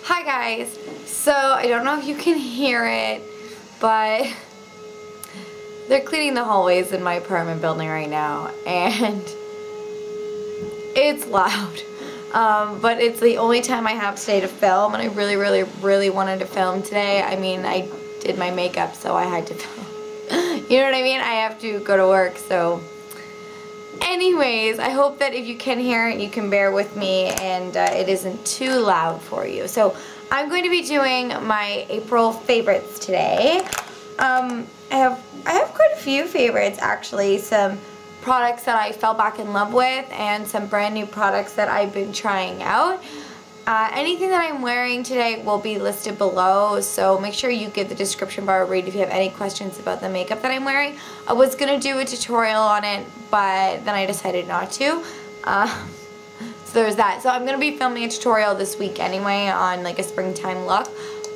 Hi guys, so I don't know if you can hear it, but they're cleaning the hallways in my apartment building right now, and it's loud. But it's the only time I have today to film, and I really wanted to film today. I mean, I did my makeup, so I had to film. You know what I mean? I have to go to work, so anyways, I hope that if you can hear it, you can bear with me and it isn't too loud for you. So I'm going to be doing my April favorites today. I have quite a few favorites actually. Some products that I fell back in love with and some brand new products that I've been trying out. Anything that I'm wearing today will be listed below, so make sure you give the description bar a read if you have any questions about the makeup that I'm wearing. I was going to do a tutorial on it, but then I decided not to. So there's that. So I'm going to be filming a tutorial this week anyway on like a springtime look.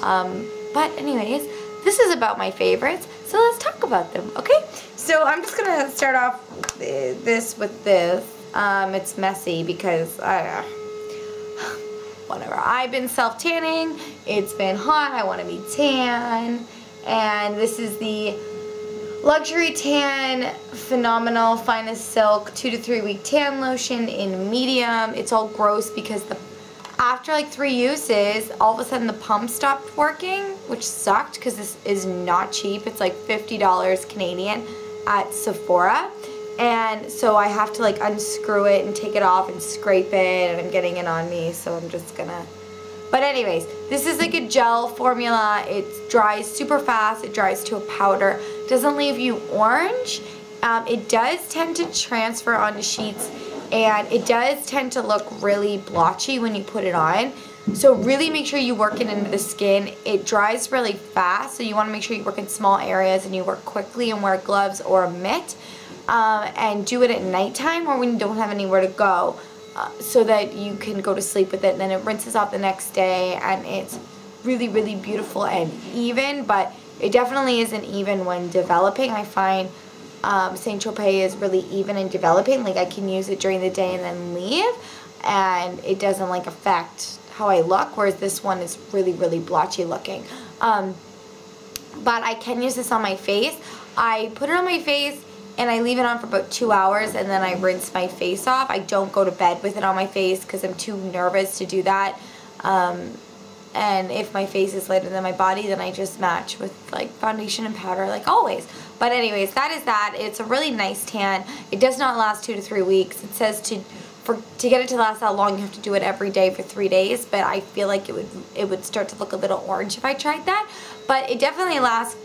But anyways, this is about my favorites, so let's talk about them, okay? So I'm just going to start off this with this. It's messy because whatever. I've been self-tanning. It's been hot. I want to be tan. And this is the Luxury Tan Phenomenal Finest Silk 2 to 3 week tan lotion in medium. It's all gross because after like 3 uses, all of a sudden the pump stopped working, which sucked because this is not cheap. It's like $50 Canadian at Sephora. And so I have to like unscrew it and take it off and scrape it, and I'm getting it on me, so I'm just gonna. But anyways, this is like a gel formula. It dries super fast. It dries to a powder. Doesn't leave you orange. It does tend to transfer onto sheets, and it does tend to look really blotchy when you put it on. So really make sure you work it into the skin. It dries really fast, so you want to make sure you work in small areas and you work quickly and wear gloves or a mitt. And do it at nighttime or when you don't have anywhere to go, so that you can go to sleep with it, and then it rinses off the next day, and it's really beautiful and even, but it definitely isn't even when developing. I find Saint Tropez is really even in developing. Like I can use it during the day and then leave, and it doesn't like affect how I look, whereas this one is really blotchy looking. But I can use this on my face. I put it on my face and I leave it on for about 2 hours, and then I rinse my face off. I don't go to bed with it on my face because I'm too nervous to do that. And if my face is lighter than my body, then I just match with like foundation and powder like always. But anyways, that is that. It's a really nice tan. It does not last 2 to 3 weeks. It says to get it to last that long, you have to do it every day for 3 days, but I feel like it would start to look a little orange if I tried that. But it definitely lasts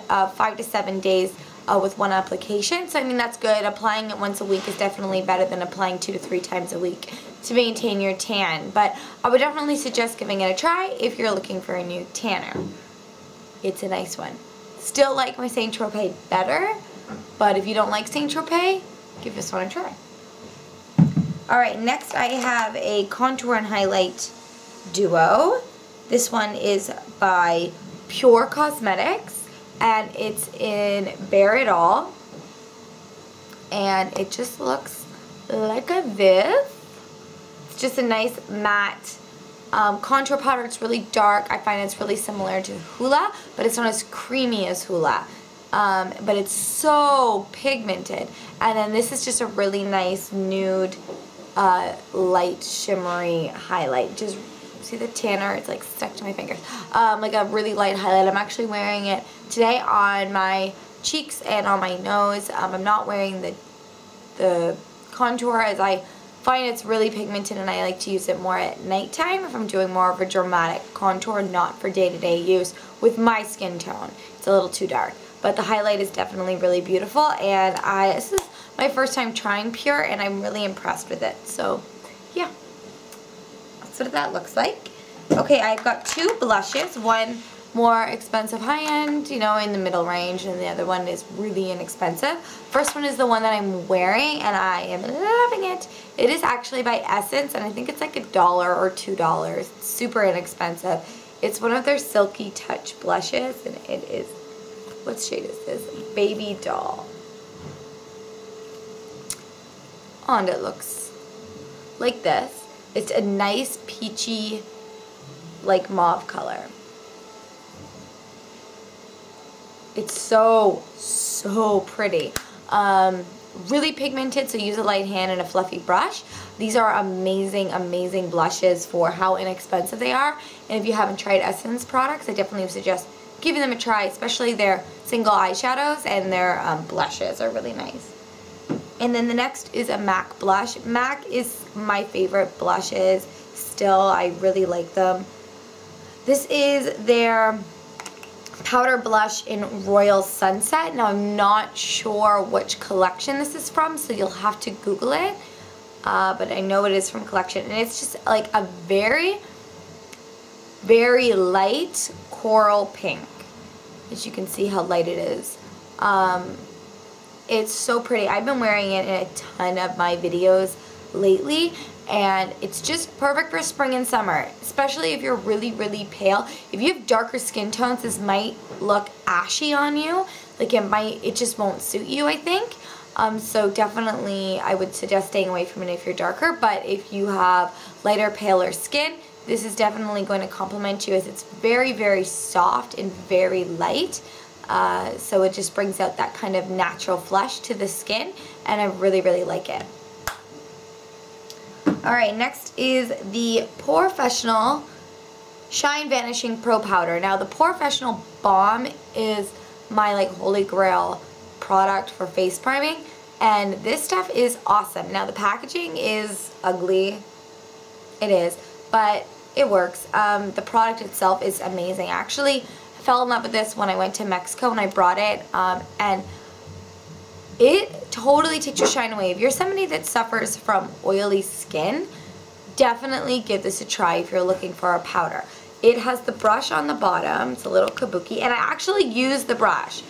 5 to 7 days with one application, so I mean that's good. Applying it once a week is definitely better than applying 2 to 3 times a week to maintain your tan, but I would definitely suggest giving it a try if you're looking for a new tanner. It's a nice one. Still like my Saint Tropez better, but if you don't like Saint Tropez, give this one a try. Alright, next I have a contour and highlight duo. This one is by Pur Cosmetics, and it's in Bare It All, and it just looks like this. It's just a nice matte contour powder. It's really dark. I find it's really similar to Hoola, but it's not as creamy as Hoola, but it's so pigmented. And then this is just a really nice nude light shimmery highlight. Just see the tanner, it's like stuck to my fingers. Like a really light highlight. I'm actually wearing it today on my cheeks and on my nose. I'm not wearing the contour, as I find it's really pigmented and I like to use it more at nighttime if I'm doing more of a dramatic contour, not for day-to-day use with my skin tone. It's a little too dark. But the highlight is definitely really beautiful, and this is my first time trying Pur, and I'm really impressed with it. So yeah, that's what that looks like. Okay, I've got 2 blushes, one more expensive high-end, you know, in the middle range, and the other one is really inexpensive. First one is the one that I'm wearing, and I am loving it. It is actually by Essence, and I think it's like $1 or $2. It's super inexpensive. It's one of their Silky Touch blushes, and it is, what shade is this? Baby Doll. And it looks like this. It's a nice peachy like mauve color. It's so pretty. Really pigmented, so use a light hand and a fluffy brush. These are amazing blushes for how inexpensive they are. And if you haven't tried Essence products, I definitely would suggest giving them a try, especially their single eyeshadows, and their blushes are really nice. And then the next is a MAC blush. MAC is my favorite blushes still. I really like them. This is their powder blush in Royal Sunset. Now I'm not sure which collection this is from, so you'll have to Google it. But I know it is from collection, and it's just like a very light coral pink. As you can see how light it is. It's so pretty. I've been wearing it in a ton of my videos lately, and it's just perfect for spring and summer, especially if you're really pale. If you have darker skin tones, this might look ashy on you. Like it just won't suit you, I think. So definitely I would suggest staying away from it if you're darker, but if you have lighter, paler skin, this is definitely going to complement you, as it's very soft and very light. So it just brings out that kind of natural flush to the skin, and I really like it. Alright, next is the Porefessional Shine Vanishing Pro Powder. Now the Porefessional Balm is my like holy grail product for face priming, and this stuff is awesome. Now the packaging is ugly, it is, but it works. The product itself is amazing. Actually, I fell in love with this when I went to Mexico and I brought it, and it totally takes your shine away. If you're somebody that suffers from oily skin, definitely give this a try if you're looking for a powder. It has the brush on the bottom. It's a little kabuki, and I actually use the brush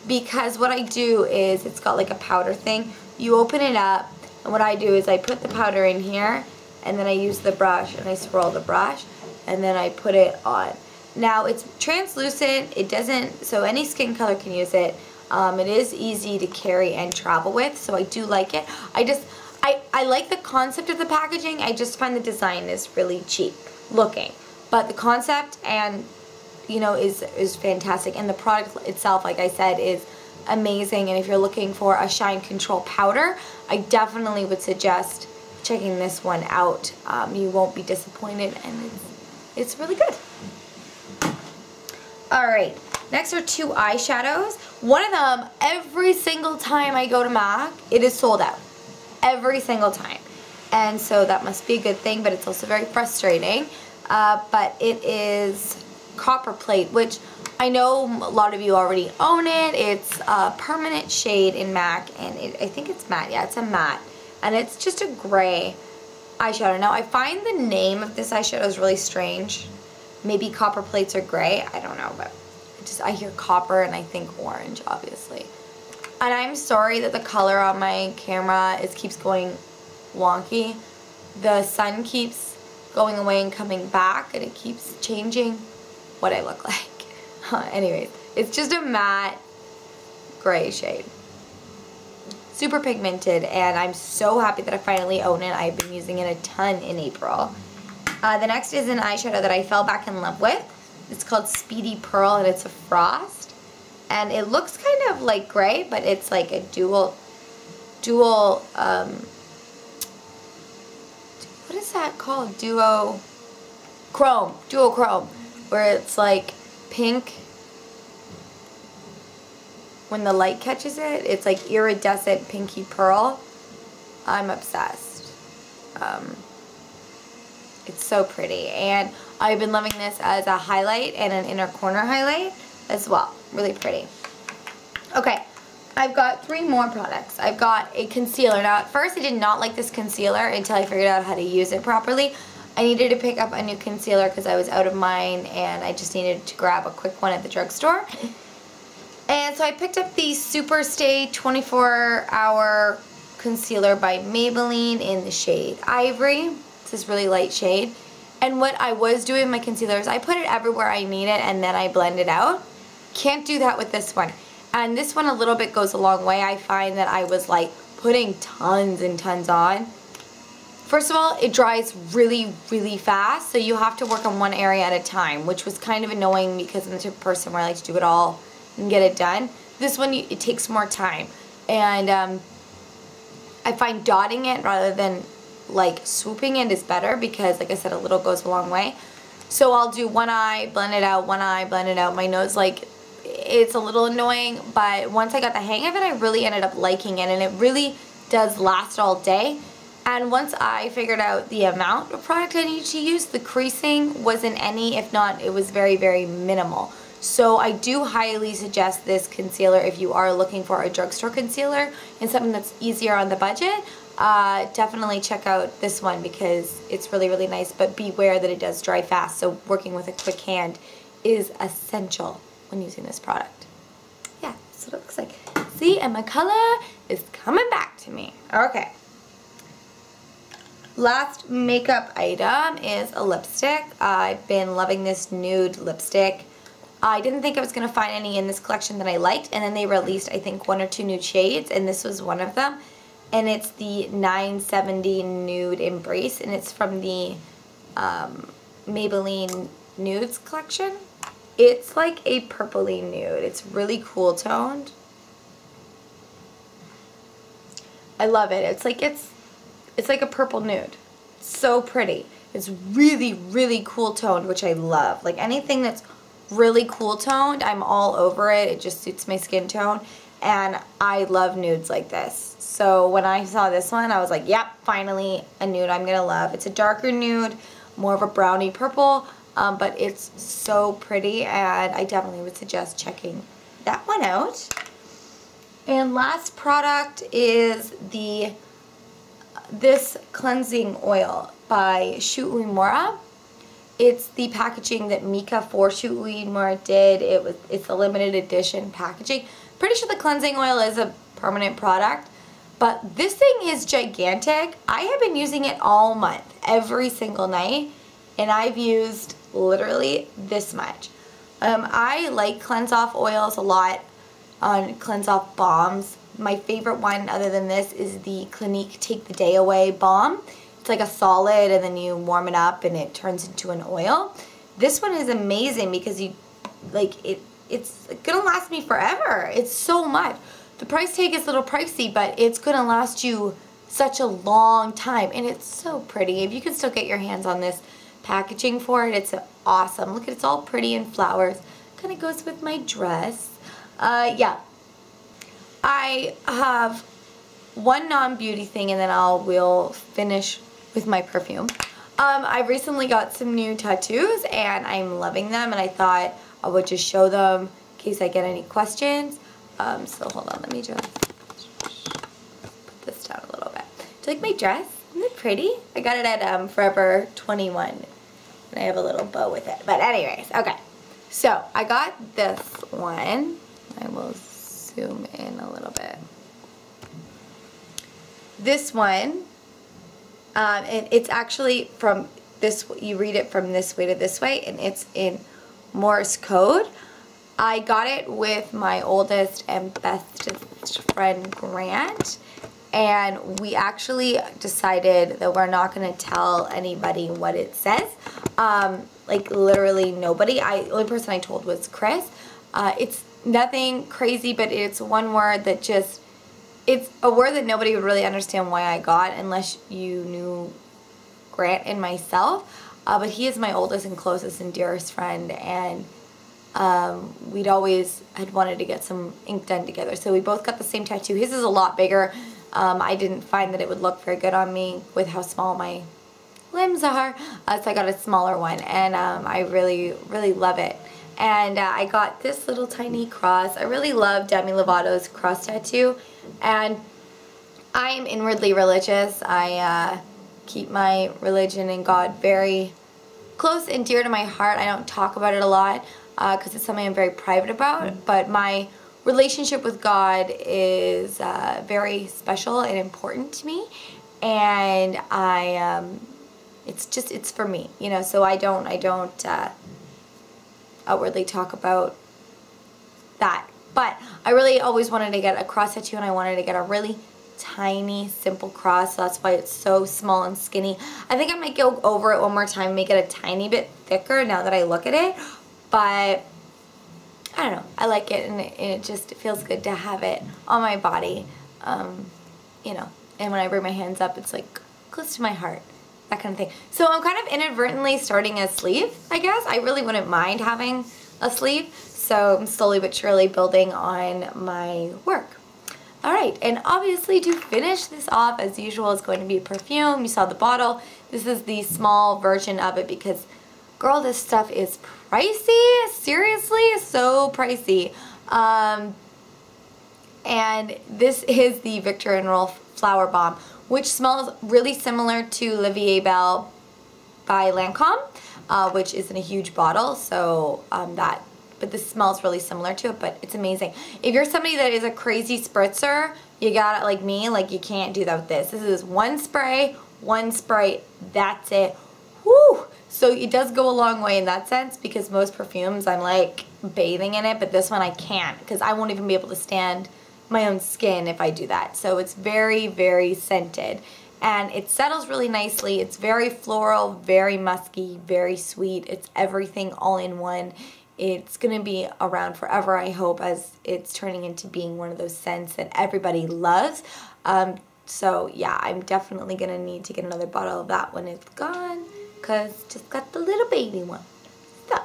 because what I do is, it's got like a powder thing. You open it up, and what I do is I put the powder in here, and then I use the brush and I swirl the brush, and then I put it on. Now it's translucent, it doesn't, so any skin color can use it. It is easy to carry and travel with, so I do like it. I like the concept of the packaging. I just find the design is really cheap looking, but the concept and is fantastic, and the product itself, like I said, is amazing. And if you're looking for a shine control powder, I definitely would suggest checking this one out. You won't be disappointed, and it's really good. Alright, next are two eyeshadows. One of them, every single time I go to MAC, it is sold out. Every single time. And so that must be a good thing, but it's also very frustrating. But it is Copperplate, which I know a lot of you already own it. It's a permanent shade in MAC, and I think it's matte. Yeah, it's a matte. And it's just a gray eyeshadow. Now, I find the name of this eyeshadow is really strange. Maybe Copperplates are gray. I don't know, but I hear copper and I think orange, obviously. And I'm sorry that the color on my camera keeps going wonky. The sun keeps going away and coming back, and it keeps changing what I look like. Anyways, it's just a matte gray shade. Super pigmented, and I'm so happy that I finally own it. I've been using it a ton in April. The next is an eyeshadow that I fell back in love with. It's called Speedy Pearl, and it's a frost. And it looks kind of like gray, but it's like a dual, what is that called? Duo chrome, where it's like pink. When the light catches it, it's like iridescent pinky pearl. I'm obsessed. It's so pretty, and I've been loving this as a highlight and an inner corner highlight as well. Really pretty. Okay, I've got three more products. I've got a concealer. Now, at first I did not like this concealer until I figured out how to use it properly. I needed to pick up a new concealer because I was out of mine, and I just needed to grab a quick one at the drugstore. And so I picked up the Super Stay 24-Hour Concealer by Maybelline in the shade Ivory. It's this really light shade. And what I was doing with my concealer is I put it everywhere I need it, and then I blend it out. Can't do that with this one. And this one a little bit goes a long way. I find that I was like putting tons and tons on, First of all, it dries really, really fast, so you have to work on one area at a time, which was kind of annoying because I'm the type of person where I like to do it all and get it done. This one, it takes more time, and I find dotting it rather than like swooping it is better because, like I said, a little goes a long way. So I'll do one eye, blend it out, one eye, blend it out. My nose, like, it's a little annoying, but once I got the hang of it, I really ended up liking it, and it really does last all day. And once I figured out the amount of product I needed to use, the creasing wasn't any, if not, it was very, very minimal. So I do highly suggest this concealer if you are looking for a drugstore concealer and something that's easier on the budget. Definitely check out this one because it's really, really nice, but beware that it does dry fast, so working with a quick hand is essential when using this product. Yeah, that's what it looks like. See, and my color is coming back to me. Okay. Last makeup item is a lipstick. I've been loving this nude lipstick. I didn't think I was going to find any in this collection that I liked, and then they released, I think, 1 or 2 nude shades, and this was one of them. And it's the 970 Nude Embrace, and it's from the Maybelline Nudes collection. It's like a purpley nude. It's really cool toned. I love it. It's like a purple nude. It's so pretty. It's really, really cool toned, which I love. Like anything that's really cool toned, I'm all over it. It just suits my skin tone. And I love nudes like this. So when I saw this one, I was like, yep, finally a nude I'm going to love. It's a darker nude, more of a brownie purple, but it's so pretty, and I definitely would suggest checking that one out. And last product is this cleansing oil by Shu Uemura. It's the packaging that Mika for Shu Uemura did. It's a limited edition packaging. Pretty sure the cleansing oil is a permanent product, but this thing is gigantic. I have been using it all month, every single night, and I've used literally this much. I like cleanse off oils a lot on cleanse off balms. My favorite one other than this is the Clinique Take the Day Away balm. It's like a solid, and then you warm it up and it turns into an oil. This one is amazing because it's gonna last me forever. It's so much. The price tag is a little pricey, but it's gonna last you such a long time, and it's so pretty. If you can still get your hands on this packaging for it, it's awesome. Look, it's all pretty and flowers. Kind of goes with my dress. Yeah. I have one non-beauty thing, and then we'll finish with my perfume. I recently got some new tattoos, and I'm loving them, and I thought I would just show them in case I get any questions. So hold on, let me just put this down a little bit. Do you like my dress? Isn't it pretty? I got it at Forever 21, and I have a little bow with it. But anyways, okay. So I got this one. I will zoom in a little bit. This one, and it's actually from this, you read it from this way to this way, and it's in Morse code. I got it with my oldest and bestest friend, Grant, and we actually decided that we're not going to tell anybody what it says. Like literally nobody. The only person I told was Chris. It's nothing crazy, but it's one word that just, it's a word that nobody would really understand why I got unless you knew Grant and myself. But he is my oldest and closest and dearest friend, and we'd always had wanted to get some ink done together. So we both got the same tattoo. His is a lot bigger. I didn't find that it would look very good on me with how small my limbs are. So I got a smaller one, and I really, really love it. And I got this little tiny cross. I really love Demi Lovato's cross tattoo, and I'm inwardly religious. I keep my religion and God very close and dear to my heart. I don't talk about it a lot because it's something I'm very private about, but my relationship with God is very special and important to me, and it's for me, you know. So I don't outwardly talk about that, but I really always wanted to get a cross tattoo, and I wanted to get a really tiny, simple cross, so that's why it's so small and skinny. I think I might go over it one more time, make it a tiny bit thicker now that I look at it, but I don't know, I like it, and it just feels good to have it on my body, you know, and when I bring my hands up, it's like close to my heart, that kind of thing. So I'm kind of inadvertently starting a sleeve, I guess. I really wouldn't mind having a sleeve, so I'm slowly but surely building on my work. Alright, and obviously to finish this off, as usual, is going to be Perfume. You saw the bottle. This is the small version of it because, girl, this stuff is pricey. Seriously, so pricey. And this is the Victor and Rolf Flowerbomb, which smells really similar to La Vie Est Belle by Lancome, which is in a huge bottle, so but this smells really similar to it, but it's amazing. If you're somebody that is a crazy spritzer, you got it like me, like you can't do that with this. This is one spray, that's it. Woo! So it does go a long way in that sense, because most perfumes I'm like bathing in it, but this one I can't, because I won't even be able to stand my own skin if I do that. So it's very, very scented, and it settles really nicely. It's very floral, very musky, very sweet. It's everything all in one. It's going to be around forever, I hope, as it's turning into being one of those scents that everybody loves. So yeah, I'm definitely going to need to get another bottle of that when it's gone, because just got the little baby one. So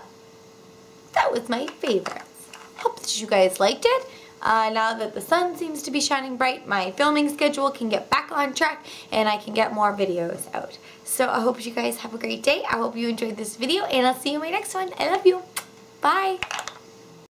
that was my favorites. Hope that you guys liked it. Now that the sun seems to be shining bright, my filming schedule can get back on track and I can get more videos out. So I hope you guys have a great day. I hope you enjoyed this video, and I'll see you in my next one. I love you. Bye.